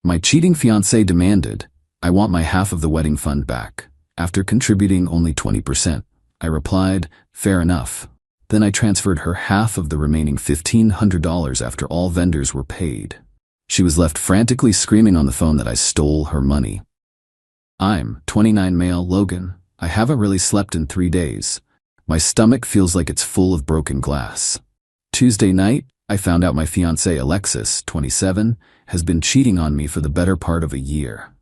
My cheating fiancé demanded, "I want my half of the wedding fund back." After contributing only 20%, I replied, "Fair enough." Then I transferred her half of the remaining $1,500 after all vendors were paid. She was left frantically screaming on the phone that I stole her money. I'm 29 male Logan. I haven't really slept in 3 days. My stomach feels like it's full of broken glass. Tuesday night, I found out my fiancée Alexis, 27, has been cheating on me for the better part of a year.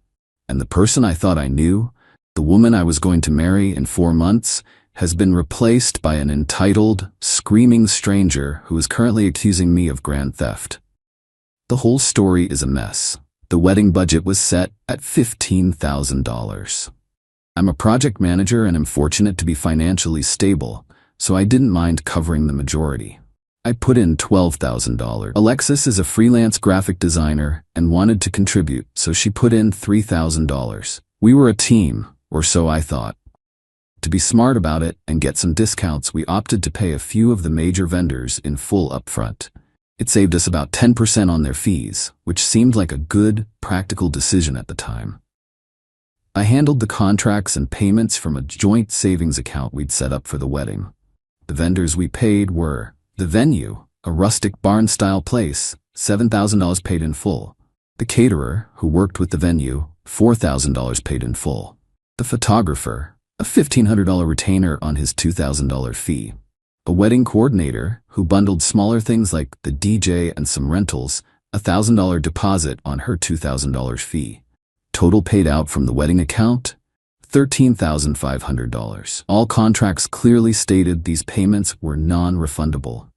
And the person I thought I knew, the woman I was going to marry in 4 months, has been replaced by an entitled, screaming stranger who is currently accusing me of grand theft. The whole story is a mess. The wedding budget was set at $15,000. I'm a project manager and am fortunate to be financially stable, so I didn't mind covering the majority. I put in $12,000. Alexis is a freelance graphic designer and wanted to contribute, so she put in $3,000. We were a team, or so I thought. To be smart about it and get some discounts, we opted to pay a few of the major vendors in full upfront. It saved us about 10% on their fees, which seemed like a good, practical decision at the time. I handled the contracts and payments from a joint savings account we'd set up for the wedding. The vendors we paid were the venue, a rustic barn-style place, $7,000 paid in full. The caterer, who worked with the venue, $4,000 paid in full. The photographer, a $1,500 retainer on his $2,000 fee. A wedding coordinator, who bundled smaller things like the DJ and some rentals, a $1,000 deposit on her $2,000 fee. Total paid out from the wedding account, $13,500. All contracts clearly stated these payments were non-refundable.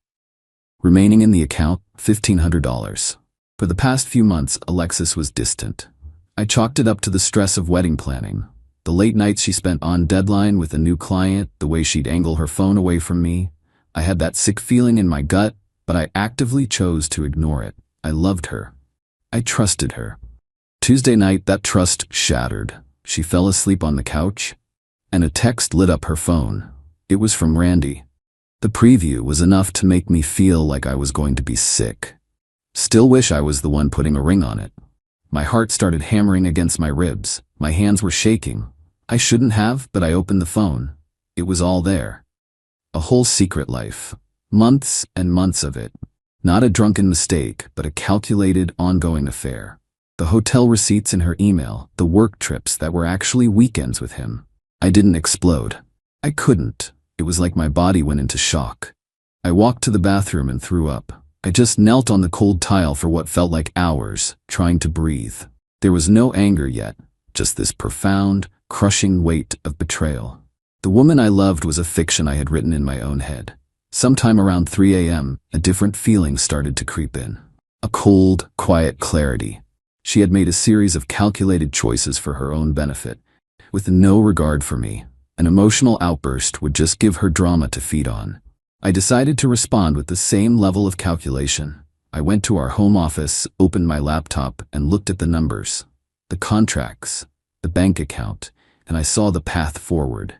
Remaining in the account, $1,500. For the past few months, Alexis was distant. I chalked it up to the stress of wedding planning. The late nights she spent on deadline with a new client, the way she'd angle her phone away from me. I had that sick feeling in my gut, but I actively chose to ignore it. I loved her. I trusted her. Tuesday night, that trust shattered. She fell asleep on the couch, and a text lit up her phone. It was from Randy. The preview was enough to make me feel like I was going to be sick. Still wish I was the one putting a ring on it. My heart started hammering against my ribs. My hands were shaking. I shouldn't have, but I opened the phone. It was all there. A whole secret life. Months and months of it. Not a drunken mistake, but a calculated, ongoing affair. The hotel receipts in her email, the work trips that were actually weekends with him. I didn't explode. I couldn't. It was like my body went into shock. I walked to the bathroom and threw up. I just knelt on the cold tile for what felt like hours, trying to breathe. There was no anger yet, just this profound, crushing weight of betrayal. The woman I loved was a fiction I had written in my own head. Sometime around 3 a.m., a different feeling started to creep in. A cold, quiet clarity. She had made a series of calculated choices for her own benefit, with no regard for me. An emotional outburst would just give her drama to feed on. I decided to respond with the same level of calculation. I went to our home office, opened my laptop, and looked at the numbers, the contracts, the bank account, and I saw the path forward.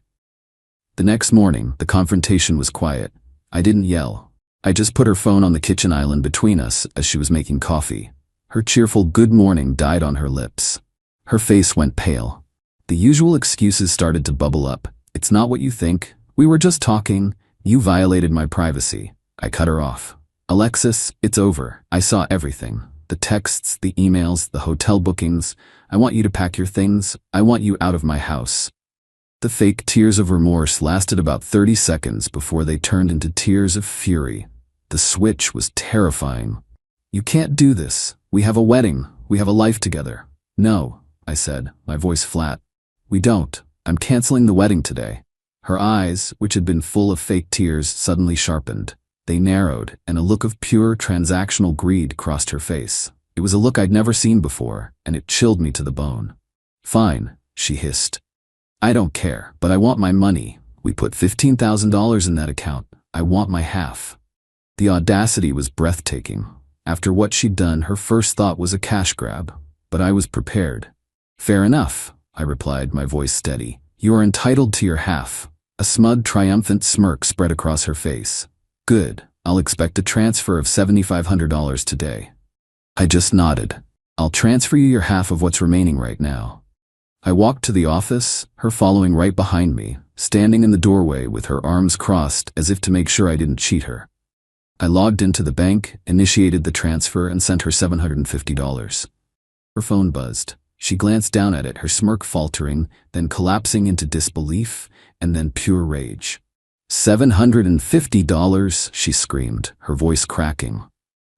The next morning, the confrontation was quiet. I didn't yell. I just put her phone on the kitchen island between us as she was making coffee. Her cheerful good morning died on her lips. Her face went pale. The usual excuses started to bubble up. "It's not what you think. We were just talking. You violated my privacy." I cut her off. "Alexis, it's over. I saw everything. The texts, the emails, the hotel bookings. I want you to pack your things. I want you out of my house." The fake tears of remorse lasted about 30 seconds before they turned into tears of fury. The switch was terrifying. "You can't do this. We have a wedding. We have a life together." "No," I said, my voice flat. "We don't. I'm canceling the wedding today." Her eyes, which had been full of fake tears, suddenly sharpened. They narrowed, and a look of pure transactional greed crossed her face. It was a look I'd never seen before, and it chilled me to the bone. "Fine," she hissed. "I don't care, but I want my money. We put $15,000 in that account. I want my half." The audacity was breathtaking. After what she'd done, her first thought was a cash grab, but I was prepared. "Fair enough," I replied, my voice steady. "You are entitled to your half." A smug, triumphant smirk spread across her face. "Good. I'll expect a transfer of $7,500 today." I just nodded. I'll transfer you your half of what's remaining right now. I walked to the office, her following right behind me, standing in the doorway with her arms crossed as if to make sure I didn't cheat her. I logged into the bank, initiated the transfer, and sent her $750. Her phone buzzed. She glanced down at it, her smirk faltering, then collapsing into disbelief, and then pure rage. $750, she screamed, her voice cracking.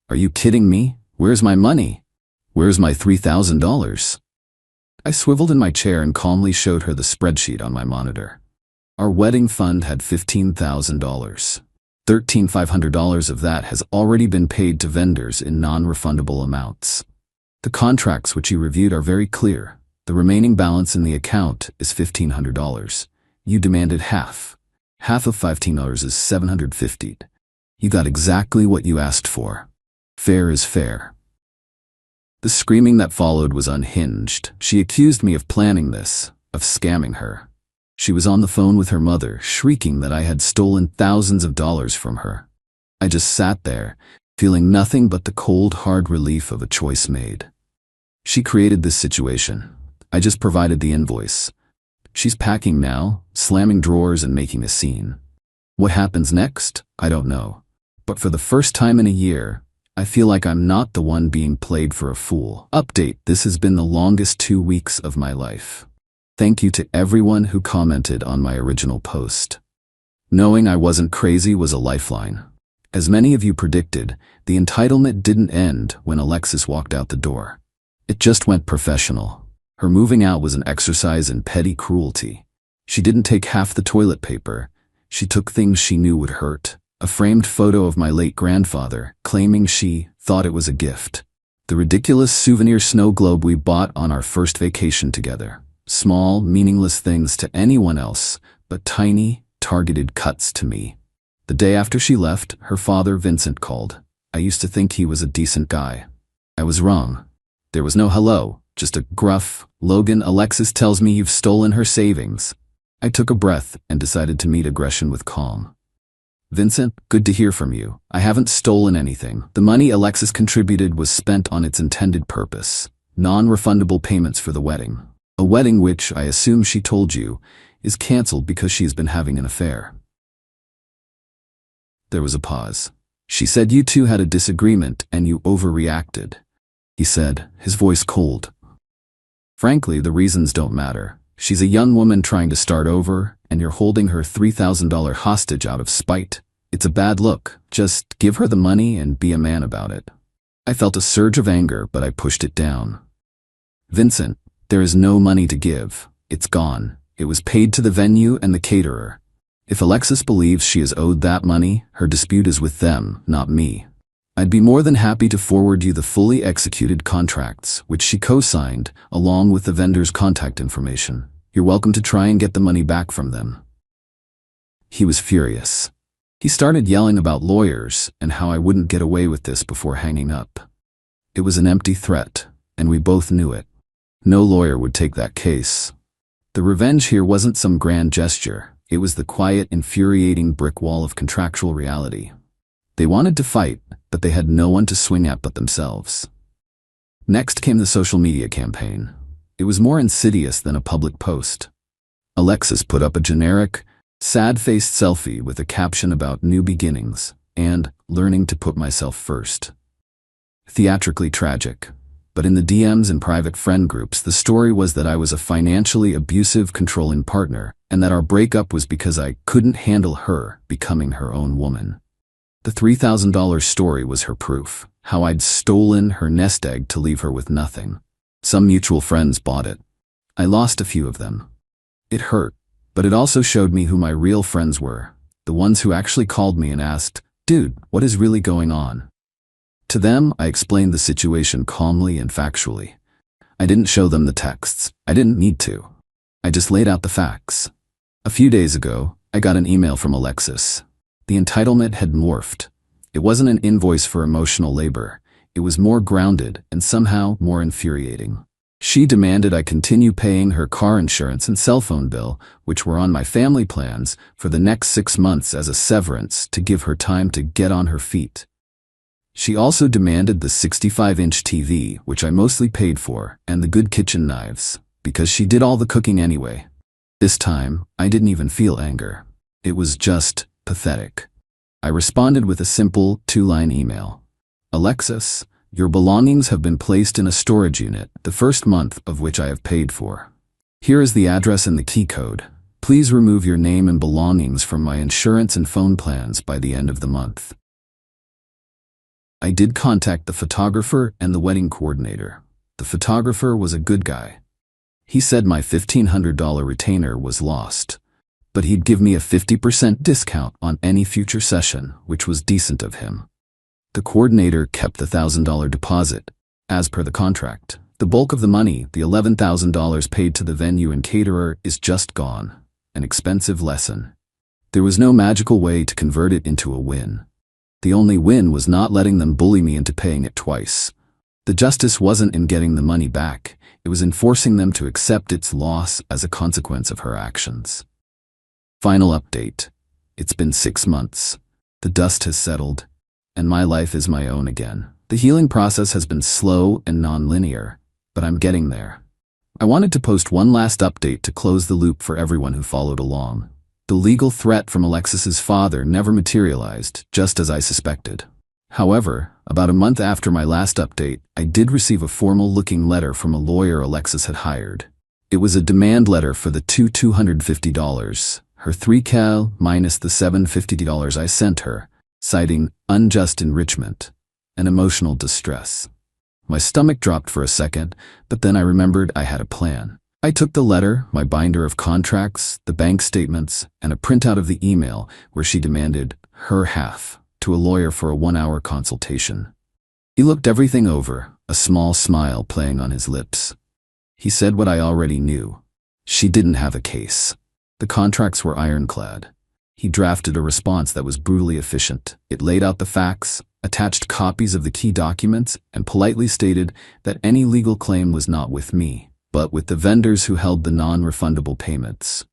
Are you kidding me? Where's my money? Where's my $3,000? I swiveled in my chair and calmly showed her the spreadsheet on my monitor. Our wedding fund had $15,000. $13,500 of that has already been paid to vendors in non-refundable amounts. The contracts which you reviewed are very clear. The remaining balance in the account is $1,500. You demanded half. Half of $15 is $750. You got exactly what you asked for. Fair is fair. The screaming that followed was unhinged. She accused me of planning this, of scamming her. She was on the phone with her mother, shrieking that I had stolen thousands of dollars from her. I just sat there, feeling nothing but the cold, hard relief of a choice made. She created this situation. I just provided the invoice. She's packing now, slamming drawers and making a scene. What happens next? I don't know. But for the first time in a year, I feel like I'm not the one being played for a fool. Update: this has been the longest 2 weeks of my life. Thank you to everyone who commented on my original post. Knowing I wasn't crazy was a lifeline. As many of you predicted, the entitlement didn't end when Alexis walked out the door. It just went professional. Her moving out was an exercise in petty cruelty. She didn't take half the toilet paper. She took things she knew would hurt. A framed photo of my late grandfather, claiming she thought it was a gift. The ridiculous souvenir snow globe we bought on our first vacation together. Small, meaningless things to anyone else, but tiny, targeted cuts to me. The day after she left, her father, Vincent, called. I used to think he was a decent guy. I was wrong. There was no hello, just a gruff, "Logan, Alexis tells me you've stolen her savings." I took a breath and decided to meet aggression with calm. "Vincent, good to hear from you. I haven't stolen anything. The money Alexis contributed was spent on its intended purpose. Non-refundable payments for the wedding. A wedding which, I assume she told you, is cancelled because she has been having an affair." There was a pause. "She said you two had a disagreement and you overreacted," he said, his voice cold. "Frankly, the reasons don't matter. She's a young woman trying to start over, and you're holding her $3,000 hostage out of spite. It's a bad look. Just give her the money and be a man about it." I felt a surge of anger, but I pushed it down. "Vincent, there is no money to give. It's gone. It was paid to the venue and the caterer. If Alexis believes she is owed that money, her dispute is with them, not me. I'd be more than happy to forward you the fully executed contracts, which she co-signed, along with the vendor's contact information. You're welcome to try and get the money back from them." He was furious. He started yelling about lawyers and how I wouldn't get away with this before hanging up. It was an empty threat, and we both knew it. No lawyer would take that case. The revenge here wasn't some grand gesture. It was the quiet, infuriating brick wall of contractual reality. They wanted to fight, but they had no one to swing at but themselves. Next came the social media campaign. It was more insidious than a public post. Alexis put up a generic, sad-faced selfie with a caption about new beginnings and learning to put myself first. Theatrically tragic. But in the DMs and private friend groups, the story was that I was a financially abusive, controlling partner, and that our breakup was because I couldn't handle her becoming her own woman. The $3,000 story was her proof, how I'd stolen her nest egg to leave her with nothing. Some mutual friends bought it. I lost a few of them. It hurt, but it also showed me who my real friends were, the ones who actually called me and asked, "Dude, what is really going on?" To them, I explained the situation calmly and factually. I didn't show them the texts. I didn't need to. I just laid out the facts. A few days ago, I got an email from Alexis. The entitlement had morphed. It wasn't an invoice for emotional labor. It was more grounded and somehow more infuriating. She demanded I continue paying her car insurance and cell phone bill, which were on my family plans, for the next 6 months as a severance to give her time to get on her feet. She also demanded the 65-inch TV, which I mostly paid for, and the good kitchen knives, because she did all the cooking anyway. This time, I didn't even feel anger. It was just pathetic. I responded with a simple 2-line email. Alexis, your belongings have been placed in a storage unit, the first month of which I have paid for. Here is the address and the key code. Please remove your name and belongings from my insurance and phone plans by the end of the month. I did contact the photographer and the wedding coordinator. The photographer was a good guy. He said my $1,500 retainer was lost, but he'd give me a 50% discount on any future session, which was decent of him. The coordinator kept the $1,000 deposit, as per the contract. The bulk of the money, the $11,000 paid to the venue and caterer, is just gone. An expensive lesson. There was no magical way to convert it into a win. The only win was not letting them bully me into paying it twice. The justice wasn't in getting the money back, it was in forcing them to accept its loss as a consequence of her actions. Final update. It's been 6 months. The dust has settled, and my life is my own again. The healing process has been slow and non-linear, but I'm getting there. I wanted to post one last update to close the loop for everyone who followed along. The legal threat from Alexis's father never materialized, just as I suspected. However, about a month after my last update, I did receive a formal-looking letter from a lawyer Alexis had hired. It was a demand letter for the $250, her $3,000 minus the $750 I sent her, citing unjust enrichment and emotional distress. My stomach dropped for a second, but then I remembered I had a plan. I took the letter, my binder of contracts, the bank statements, and a printout of the email where she demanded her half to a lawyer for a 1-hour consultation. He looked everything over, a small smile playing on his lips. He said what I already knew. She didn't have a case. The contracts were ironclad. He drafted a response that was brutally efficient. It laid out the facts, attached copies of the key documents, and politely stated that any legal claim was not with me, but with the vendors who held the non-refundable payments.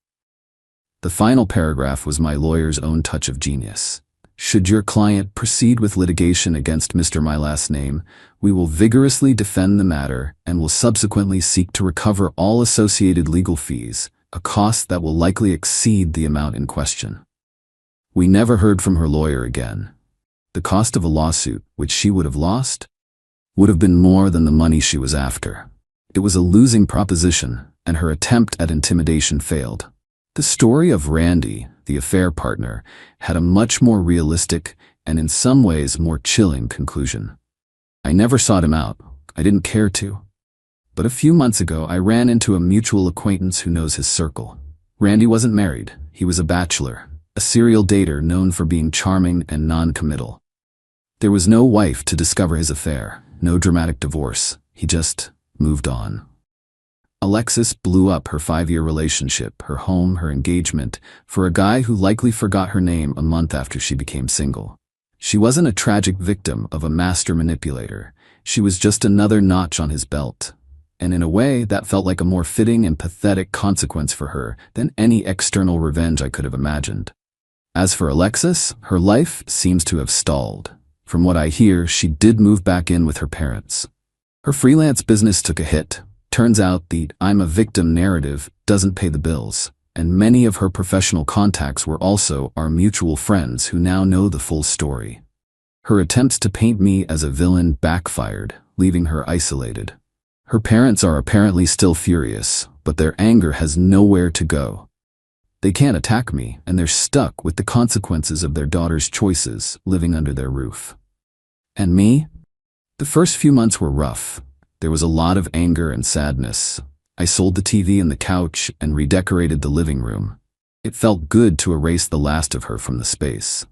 The final paragraph was my lawyer's own touch of genius. Should your client proceed with litigation against Mr. My Last Name, we will vigorously defend the matter and will subsequently seek to recover all associated legal fees, a cost that will likely exceed the amount in question. We never heard from her lawyer again. The cost of a lawsuit, which she would have lost, would have been more than the money she was after. It was a losing proposition, and her attempt at intimidation failed. The story of Randy, the affair partner, had a much more realistic and in some ways more chilling conclusion. I never sought him out. I didn't care to. But a few months ago, I ran into a mutual acquaintance who knows his circle. Randy wasn't married. He was a bachelor, a serial dater known for being charming and non-committal. There was no wife to discover his affair, no dramatic divorce. He just moved on. Alexis blew up her 5-year relationship, her home, her engagement, for a guy who likely forgot her name a month after she became single. She wasn't a tragic victim of a master manipulator. She was just another notch on his belt. And in a way, that felt like a more fitting and pathetic consequence for her than any external revenge I could have imagined. As for Alexis, her life seems to have stalled. From what I hear, she did move back in with her parents. Her freelance business took a hit. Turns out the "I'm a victim" narrative doesn't pay the bills, and many of her professional contacts were also our mutual friends who now know the full story. Her attempts to paint me as a villain backfired, leaving her isolated. Her parents are apparently still furious, but their anger has nowhere to go. They can't attack me, and they're stuck with the consequences of their daughter's choices living under their roof. And me? The first few months were rough. There was a lot of anger and sadness. I sold the TV and the couch and redecorated the living room. It felt good to erase the last of her from the space.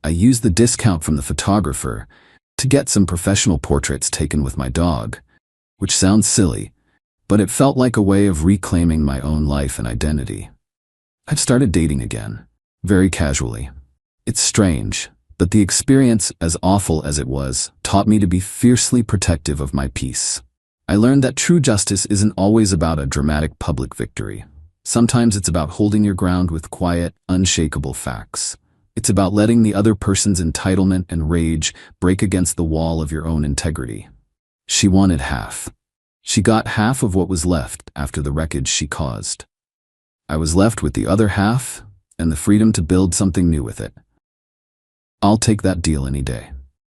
I used the discount from the photographer to get some professional portraits taken with my dog, which sounds silly, but it felt like a way of reclaiming my own life and identity. I've started dating again, very casually. It's strange, but the experience, as awful as it was, taught me to be fiercely protective of my peace. I learned that true justice isn't always about a dramatic public victory. Sometimes it's about holding your ground with quiet, unshakable facts. It's about letting the other person's entitlement and rage break against the wall of your own integrity. She wanted half. She got half of what was left after the wreckage she caused. I was left with the other half and the freedom to build something new with it. I'll take that deal any day.